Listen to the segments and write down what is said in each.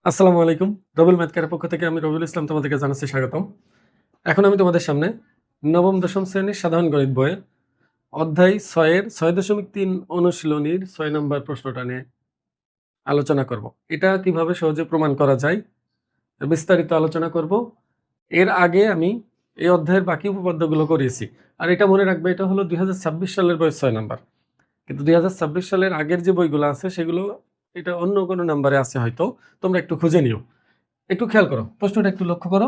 আসসালামু আলাইকুম। রবিউল ম্যাথকের পক্ষ থেকে আমি রবিউল ইসলাম তোমাদেরকে জানাচ্ছি স্বাগতম। এখন আমি তোমাদের সামনে নবম দশম শ্রেণীর সাধারণ গণিত বইয়ে অধ্যায় ৬ এর ৬.৩ অনুশীলনীর ৬ নম্বর প্রশ্নটা নিয়ে আলোচনা করব। এটা কিভাবে সহজে প্রমাণ করা যায় বিস্তারিত আলোচনা করব। এর আগে আমি এই অধ্যায়ের বাকি উপপাদ্যগুলো করিয়েছি। আর এটা মনে রাখবে, এটা হলো ২০২৬ সালের বইয়ের ৬ নাম্বার। কিন্তু ২০২৬ সালের আগের যে বইগুলো আছে সেগুলো এটা অন্য কোনো নাম্বারে আছে হয়তো, তোমরা একটু খুঁজে নিও। একটু খেয়াল করো, প্রশ্নটা একটু লক্ষ্য করো।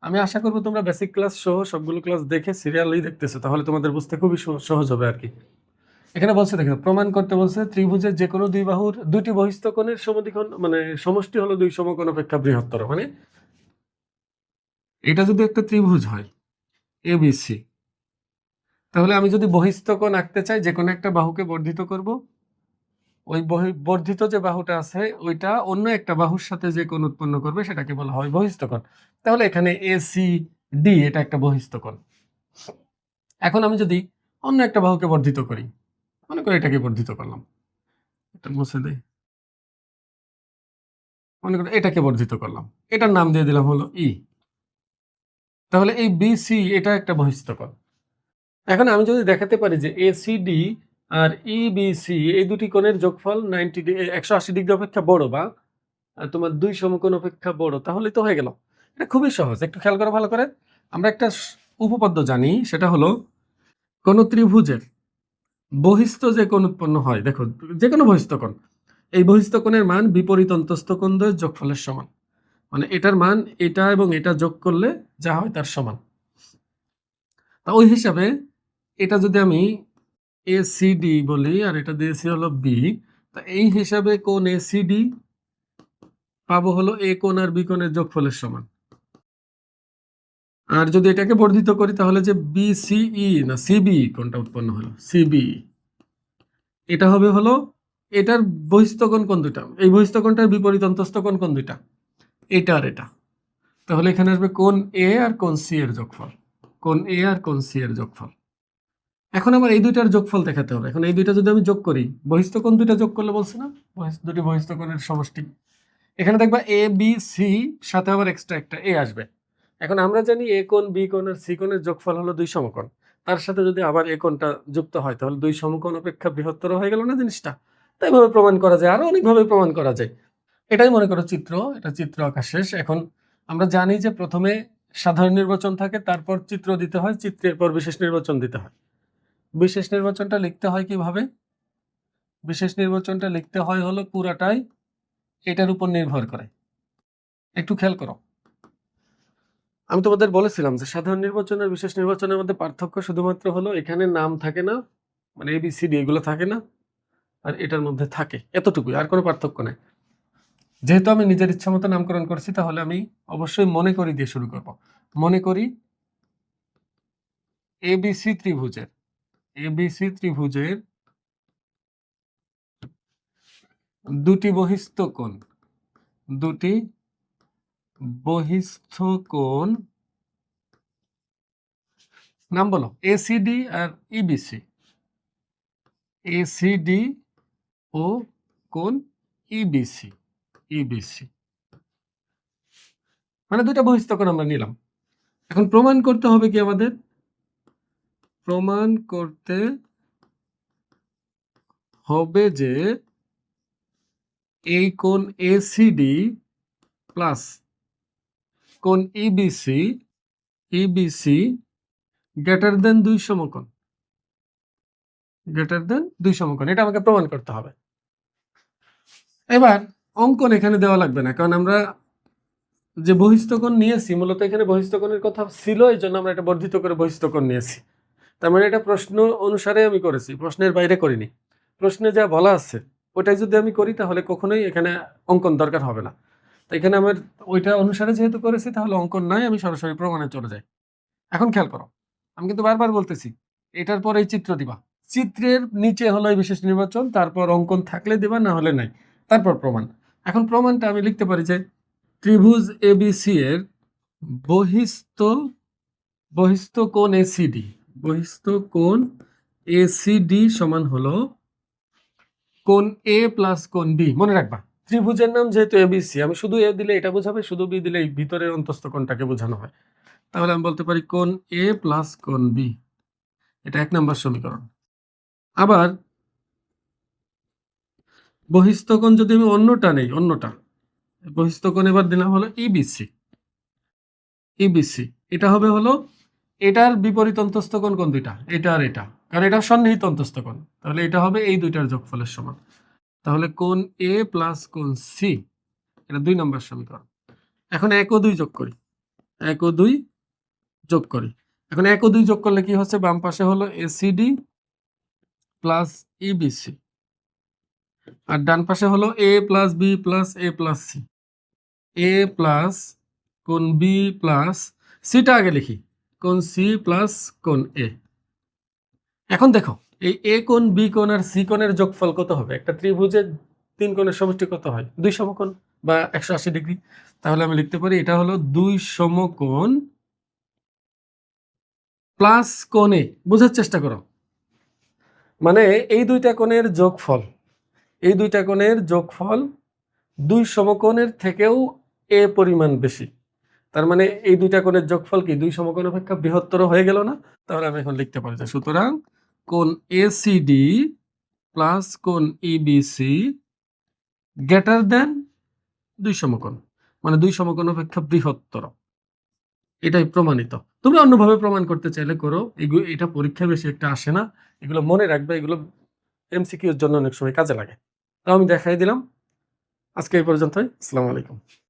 আমি আশা করব তোমরা বেসিক ক্লাস সহ সবগুলো ক্লাস দেখে সিরিয়ালি দেখতেছো, তাহলে তোমাদের বুঝতে খুবই সহজ হবে আর কি। এখানে বলছে, দেখো, প্রমাণ করতে বলছে ত্রিভুজের যে কোনো দুই বাহুর দুইটি বহিস্থ কোণের সমদ্বিকোণ মানে সমষ্টি হলো দুই সমকোণ অপেক্ষা বৃহত্তর। মানে এটা যদি একটা ত্রিভুজ হয় এবিসি, তাহলে আমি যদি বহিস্থ কোণ আঁকতে চাই, যে কোনো একটা বাহুকে বর্ধিত করব, ওই বর্ধিত যে বাহুটা আছে ওইটা অন্য একটা বাহুর সাথে যে কোণ উৎপন্ন করবে সেটাকে বলা হয় বহিস্থ কোণ। তাহলে এখানে এসি ডি এটা একটা বহিস্থ কোণ। এখন আমি যদি অন্য একটা বাহুকে বর্ধিত করি, মনে করি এটাকে বর্ধিত করলাম, এটা মুছে দেই, মনে করি এটাকে বর্ধিত করলাম, এটার নাম দিয়ে দিলাম হলো ই। তাহলে এই বিসি এটা একটা বহিস্থ কোণ। এখন আমি যদি দেখাতে পারি যে এসিডি আর ইবিসি এই দুটি কোণের যোগফল 180 ডিগ্রি অপেক্ষা বড়, বা তোমার দুই সমকোণ অপেক্ষা বড়, তাহলে তো হয়ে গেল। এটা খুবই সহজ, একটু খেয়াল করো ভালো করে। আমরা একটা উপপাদ্য জানি, সেটা হলো কোন ত্রিভুজের বহিস্থ যে কোণ উৎপন্ন হয়, দেখো যে কোনো বহিস্থ কোণ, এই বহিস্থ কোণের মান বিপরীত অন্তস্থ কোণ দ্বয়ের যোগফলের সমান। মানে এটার মান এটা এবং এটা যোগ করলে যা হয় তার সমান। তা ওই হিসাবে এটা যদি আমি এসিডি বলি আর এটা দিয়েছি হলো বি, তা এই হিসাবে কোণ এসিডি পাবো হলো এ কোণ আর বি কোণের যোগফলের সমান। আর যদি এটাকে বর্ধিত করি তাহলে যে বিসিই না সিবি কোণটা উৎপন্ন হলো সিবি, এটা হবে হলো এটার বহিস্থ কোণ কোন দুটা, এই বহিস্থ কোণটার বিপরীত অন্তস্থ কোণ কোন দুটা, এটা আর এটা। তাহলে এখানে আসবে কোণ এ আর কোণ সি এর যোগফল, কোণ এ আর কোণ সি এর যোগফল। এখন আমার এই দুইটার যোগফল দেখাতে হবে। এখন এই দুইটা যদি আমি যোগ করি, বহিস্থ কোণ দুইটা যোগ করলে বলছে না দুটি বহিস্থ কোণের সমষ্টি, এখানে দেখবা এ বি সি সাথে আবার এক্সট্রা একটা এ আসবে। এখন আমরা জানি এ কোণ বি কোণ আর সি কোণের যোগফল হলো দুই সমকোণ, তার সাথে যদি আবার এ কোণটা যুক্ত হয় তাহলে দুই সমকোণ অপেক্ষা বৃহত্তর হয়ে গেল না জিনিসটা। তাই ভাবে প্রমাণ করা যায়, আরো অনেকভাবে প্রমাণ করা যায়। এটাই মনে করো চিত্র, এটা চিত্র আঁকা শেষ। এখন আমরা জানি যে প্রথমে সাধারণ নির্বাচন থাকে, তারপর চিত্র দিতে হয়, চিত্রের পর বিশেষ নির্বাচন দিতে হয়। বিশেষ নির্বাচনটা লিখতে হয় কিভাবে? বিশেষ নির্বাচনটা লিখতে হয় হলো পুরাটাই এটার উপর নির্ভর করে। একটু খেয়াল করো, আমি তোমাদের বলেছিলাম যে সাধারণ নির্বাচন আর বিশেষ নির্বাচনের মধ্যে পার্থক্য শুধুমাত্র হলো এখানে নাম থাকে না, মানে এবিসিডি এগুলো থাকে না, আর এটার মধ্যে থাকে, এতটুকুই, আর কোনো পার্থক্য নেই। যেহেতু আমি নিজের ইচ্ছা মতো নামকরণ করছি, তাহলে আমি অবশ্যই মনে করি দিয়ে শুরু করব। মনে করি এবিসি ত্রিভুজের দুটি বহিস্থ কোণ, দুটি বহিস্থ কোণ, নাম বলো, এসিডি আর ইবিসি, এসিডি ও কোণ ইবিসি, মানে দুইটা বহিস্থ কোণ আমরা নিলাম। এখন প্রমাণ করতে হবে কি আমাদের? প্রমাণ করতে হবে যে এই কোণ এসিডি প্লাস কোণ ইবিসি গ্রেটার দেন দুই সমকোণ, এটা আমাকে প্রমাণ করতে হবে। এবার অঙ্কন এখানে দেওয়া লাগবে না, কারণ আমরা যে বহিস্থ কোণ নিয়েছি মূলত এখানে বহিস্থ কোণের কথা ছিল, এই জন্য আমরা এটা বর্ধিত করে বহিস্থ কোণ নিয়েছি। তার মানে এটা প্রশ্ন অনুসারে আমি করেছি, প্রশ্নের বাইরে করিনি। প্রশ্নে যা বলা আছে ওটাই যদি আমি করি তাহলে কখনোই এখানে অঙ্কন দরকার হবে না। তো এখানে আমার ওইটা অনুসারে যেহেতু করেছি, তাহলে অঙ্কন নাই, আমি সরাসরি প্রমাণে চলে যাই। এখন খেয়াল করো, আমি কিন্তু বারবার বলতেছি এটার পর এই চিত্র দিবা, চিত্রের নিচে হলো এই বিশেষ নির্বাচন, তারপর অঙ্কন থাকলে দিবা, না হলে নাই, তারপর প্রমাণ। এখন প্রমাণটা আমি লিখতে পারি যে ত্রিভুজ এবিসি এর বহিস্থ কোণ এসিডি সমান হলো কোণ এ প্লাস কোণ বি। মনে রাখবা ত্রিভুজের নাম যেহেতু এবিসি, আমি শুধু এ দিলে এটা বোঝাবে, শুধু বি দিলে এই ভিতরের অন্তস্থ কোণটাকে বোঝানো হয়। তাহলে আমি বলতে পারি কোণ এ প্লাস কোণ বি, এটা 1 নম্বর সমীকরণ। আবার বহিস্থ কোণ যদি আমি অন্যটা নেই, অন্যটা বহিস্থ কোণ এবার দিলাম হলো ইবিসি, ইবিসি এটা হবে হলো এটার বিপরীত অন্তস্থ কোণ কোন দুইটা, এটা আর এটা, কারণ এটা সন্নিহিত অন্তস্থ কোণ, তাহলে এটা হবে এই দুইটার যোগফলের সমান। তাহলে কোণ এ প্লাস কোণ সি, এটা 2 নম্বর সমীকরণ। এখন 1 ও 2 যোগ করি, 1 ও 2 যোগ করি। এখন 1 ও 2 যোগ করলে কি হচ্ছে, বাম পাশে হলো এসিডি প্লাস ইবিসি, আর ডান পাশে হলো এ প্লাস বি প্লাস এ প্লাস সি, এ প্লাস কোণ বি প্লাস সিটা আগে লিখি, কোণ সি প্লাস কোণ এ। এখন দেখো এই এ কোণ বি কোণ আর সি কোণের যোগফল কত হবে? একটা ত্রিভুজের 3 কোণের সমষ্টি কত হয়? 2 সমকোণ বা 180 ডিগ্রি। তাহলে আমি লিখতে পারি এটা হলো 2 সমকোণ প্লাস কোণ এ। বোঝার চেষ্টা করো, মানে এই দুইটা কোণের যোগফল, এই দুইটা কোণের যোগফল 2 সমকোণের থেকেও এ পরিমাণ বেশি। তার মানে এই দুইটা কোণের যোগফল কি 2 সমকোণ অপেক্ষা বৃহত্তর হয়ে গেল না? তাহলে আমি এখন লিখতে পারি যে সুতরাং কোণ এসিডি প্লাস কোণ ইবিসি গ্রেটার দেন 2 সমকোণ, মানে 2 সমকোণ অপেক্ষা বৃহত্তর। এটাই প্রমাণিত। তুমি অন্যভাবে প্রমাণ করতে চাইলে করো, এগুলো এটা পরীক্ষায় বেশি একটা আসে না, এগুলো মনে রাখবে, এগুলো এমসিকিউ এর জন্য অনেক সময় কাজে লাগে। তাও আমি দেখাই দিলাম। আজকে এই পর্যন্তই। আসসালামু আলাইকুম।